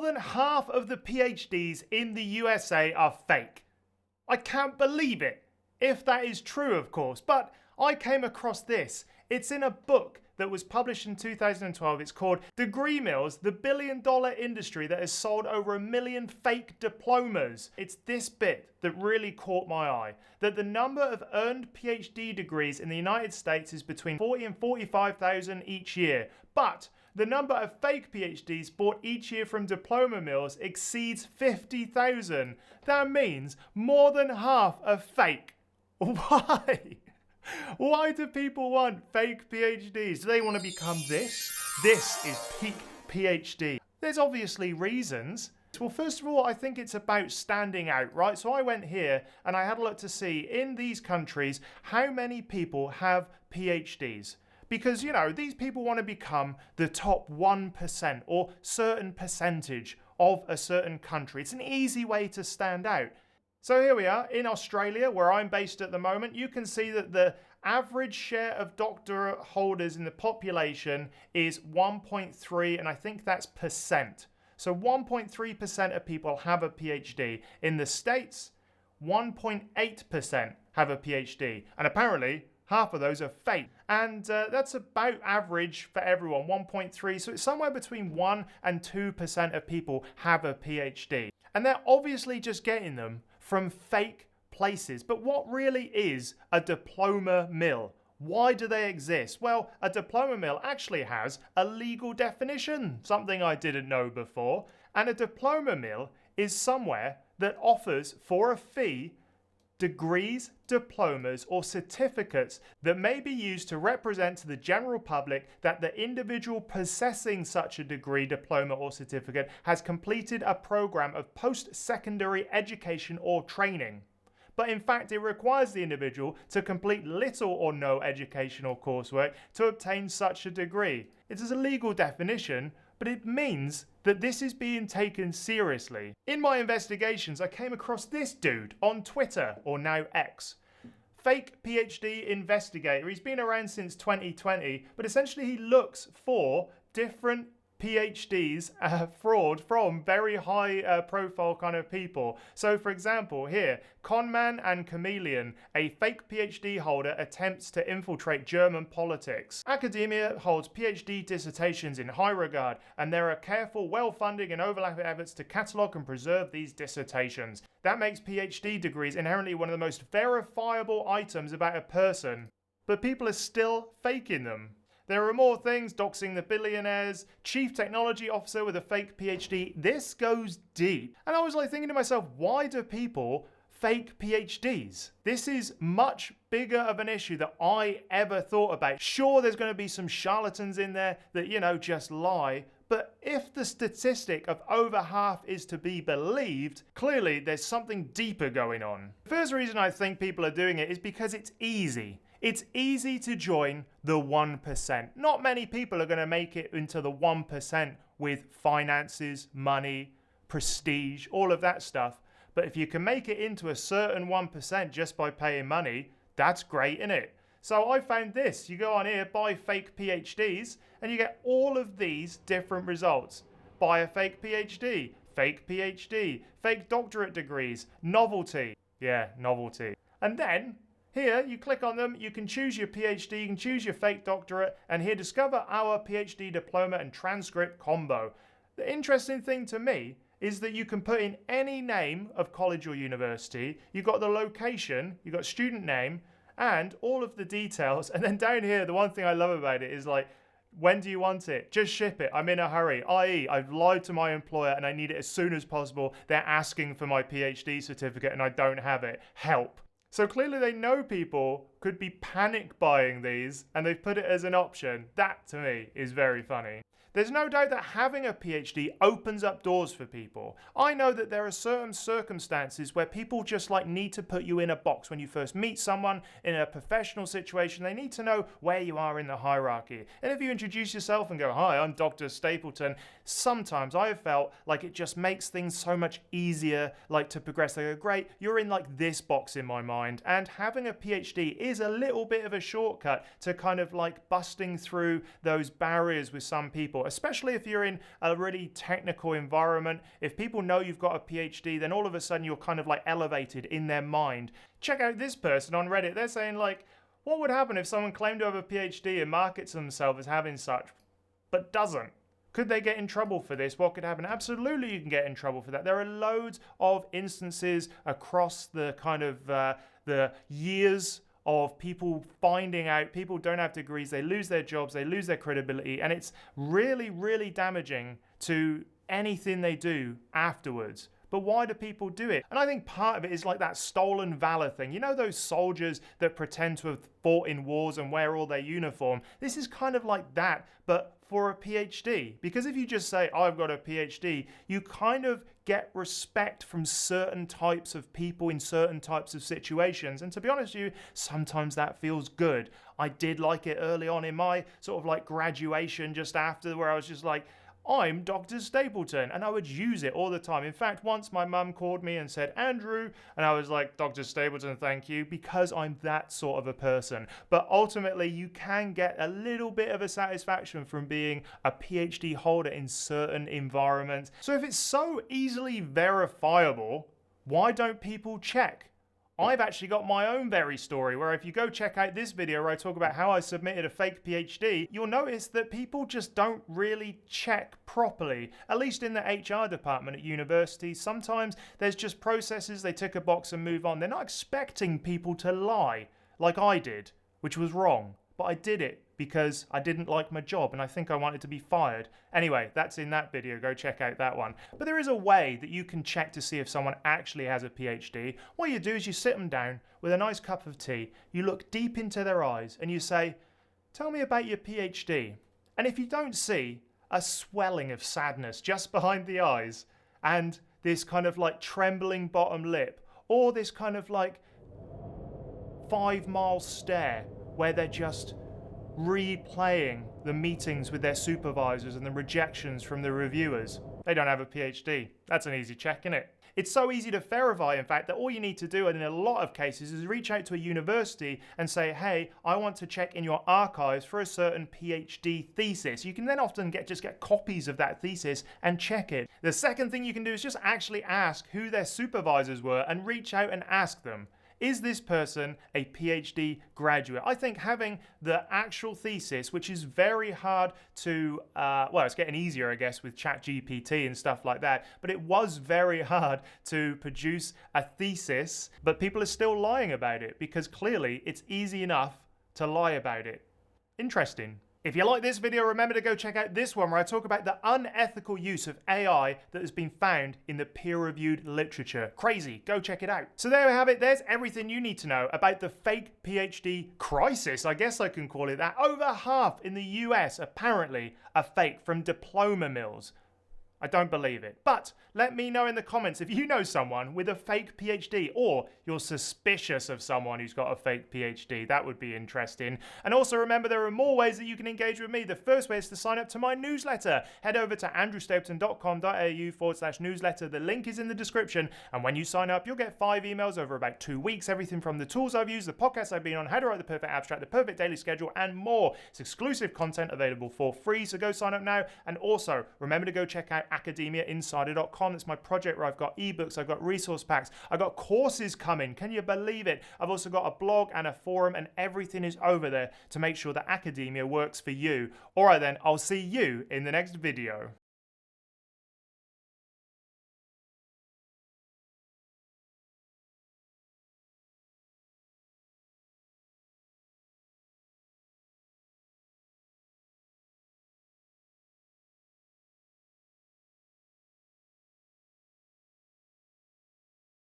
than half of the PhDs in the USA are fake. I can't believe it. If that is true, of course. But I came across this. It's in a book that was published in 2012. It's called Degree Mills, the billion-dollar industry that has sold over 1 million fake diplomas. It's this bit that really caught my eye, that the number of earned PhD degrees in the United States is between 40 and 45,000 each year. But the number of fake PhDs bought each year from diploma mills exceeds 50,000. That means more than half are fake. Why? Why do people want fake PhDs? Do they want to become this? This is peak PhD. There's obviously reasons. Well, first of all, I think it's about standing out, right? So I went here and I had a look to see in these countries how many people have PhDs. Because, you know, these people want to become the top 1% or certain percentage of a certain country. It's an easy way to stand out. So here we are in Australia, where I'm based at the moment. You can see that the average share of doctorate holders in the population is 1.3, and I think that's percent. So 1.3% of people have a PhD. In the States, 1.8% have a PhD. And apparently, half of those are fake. And that's about average for everyone, 1.3. So it's somewhere between 1 and 2% of people have a PhD. And they're obviously just getting them from fake places. But what really is a diploma mill? Why do they exist? Well, a diploma mill actually has a legal definition, something I didn't know before. And a diploma mill is somewhere that offers, for a fee, degrees, diplomas, or certificates that may be used to represent to the general public that the individual possessing such a degree, diploma, or certificate has completed a program of post-secondary education or training. But in fact, it requires the individual to complete little or no educational coursework to obtain such a degree. It is a legal definition, but it means that this is being taken seriously. In my investigations, I came across this dude on Twitter, or now X. Fake PhD investigator. He's been around since 2020, but essentially he looks for different PhDs fraud from very high profile kind of people. So for example here, Conman and Chameleon, a fake PhD holder attempts to infiltrate German politics. Academia holds PhD dissertations in high regard, and there are careful, well-funded and overlapping efforts to catalogue and preserve these dissertations. That makes PhD degrees inherently one of the most verifiable items about a person, but people are still faking them. There are more things, doxing the billionaires, chief technology officer with a fake PhD. This goes deep. And I was like thinking to myself, why do people fake PhDs? This is much bigger of an issue than I ever thought about. Sure, there's going to be some charlatans in there that, you know, just lie. But if the statistic of over half is to be believed, clearly there's something deeper going on. The first reason I think people are doing it is because it's easy. It's easy to join the 1%. Not many people are going to make it into the 1% with finances, money, prestige, all of that stuff. But if you can make it into a certain 1% just by paying money, that's great, isn't it? So I found this. You go on here, buy fake PhDs, and you get all of these different results. Buy a fake PhD, fake doctorate degrees, novelty. Yeah, novelty. And then here, you click on them, you can choose your PhD, you can choose your fake doctorate, and here, discover our PhD diploma and transcript combo. The interesting thing to me is that you can put in any name of college or university, you've got the location, you've got student name, and all of the details, and then down here, the one thing I love about it is like, when do you want it? Just ship it. I'm in a hurry. i.e., I've lied to my employer and I need it as soon as possible. They're asking for my PhD certificate and I don't have it. Help. So clearly they know people could be panic buying these and they've put it as an option. That to me is very funny. There's no doubt that having a PhD opens up doors for people. I know that there are certain circumstances where people just like need to put you in a box. When you first meet someone in a professional situation, they need to know where you are in the hierarchy. And if you introduce yourself and go, "Hi, I'm Dr. Stapleton," sometimes I have felt like it just makes things so much easier, like to progress. They go, "Great, you're in like this box in my mind." And having a PhD is a little bit of a shortcut to kind of like busting through those barriers with some people. people, especially if you're in a really technical environment. If people know you've got a PhD, then all of a sudden you're kind of like elevated in their mind. Check out this person on Reddit. They're saying like, what would happen if someone claimed to have a PhD and markets themselves as having such, but doesn't? Could they get in trouble for this? What could happen? Absolutely, you can get in trouble for that. There are loads of instances across the kind of the years of people finding out people don't have degrees, they lose their jobs, they lose their credibility, and it's really, really damaging to anything they do afterwards. But why do people do it? And I think part of it is like that stolen valor thing. You know those soldiers that pretend to have fought in wars and wear all their uniform? This is kind of like that, but for a PhD. Because if you just say, I've got a PhD, you kind of get respect from certain types of people in certain types of situations. And to be honest with you, sometimes that feels good. I did like it early on in my sort of like graduation just after, where I was just like, I'm Dr. Stapleton, and I would use it all the time. In fact, once my mum called me and said, Andrew, and I was like, Dr. Stapleton, thank you, because I'm that sort of a person. But ultimately, you can get a little bit of a satisfaction from being a PhD holder in certain environments. So if it's so easily verifiable, why don't people check? I've actually got my own very story where if you go check out this video where I talk about how I submitted a fake PhD, you'll notice that people just don't really check properly, at least in the HR department at universities. Sometimes there's just processes, they tick a box and move on. They're not expecting people to lie like I did, which was wrong, but I did it because I didn't like my job and I think I wanted to be fired. Anyway, that's in that video, go check out that one. But there is a way that you can check to see if someone actually has a PhD. What you do is you sit them down with a nice cup of tea, you look deep into their eyes and you say, tell me about your PhD. And if you don't see a swelling of sadness just behind the eyes and this kind of like trembling bottom lip, or this kind of like 5-mile stare where they're just replaying the meetings with their supervisors and the rejections from the reviewers, they don't have a PhD. That's an easy check, isn't it? It's so easy to verify, in fact, that all you need to do, and in a lot of cases, is reach out to a university and say, hey, I want to check in your archives for a certain PhD thesis. You can then often just get copies of that thesis and check it. The second thing you can do is just actually ask who their supervisors were and reach out and ask them, is this person a PhD graduate? I think having the actual thesis, which is very hard to, well, it's getting easier, I guess, with ChatGPT and stuff like that, but it was very hard to produce a thesis, but people are still lying about it because clearly it's easy enough to lie about it. Interesting. If you like this video, remember to go check out this one where I talk about the unethical use of AI that has been found in the peer-reviewed literature. Crazy, go check it out. So there we have it, there's everything you need to know about the fake PhD crisis, I guess I can call it that. Over half in the US apparently are fake from diploma mills. I don't believe it. But let me know in the comments if you know someone with a fake PhD or you're suspicious of someone who's got a fake PhD. That would be interesting. And also remember, there are more ways that you can engage with me. The first way is to sign up to my newsletter. Head over to andrewstapleton.com.au/newsletter. The link is in the description. And when you sign up, you'll get 5 emails over about 2 weeks. Everything from the tools I've used, the podcasts I've been on, how to write the perfect abstract, the perfect daily schedule, and more. It's exclusive content available for free. So go sign up now. And also remember to go check out academiainsider.com. It's my project where I've got ebooks, I've got resource packs, I've got courses coming. Can you believe it? I've also got a blog and a forum, and everything is over there to make sure that academia works for you. All right then, I'll see you in the next video.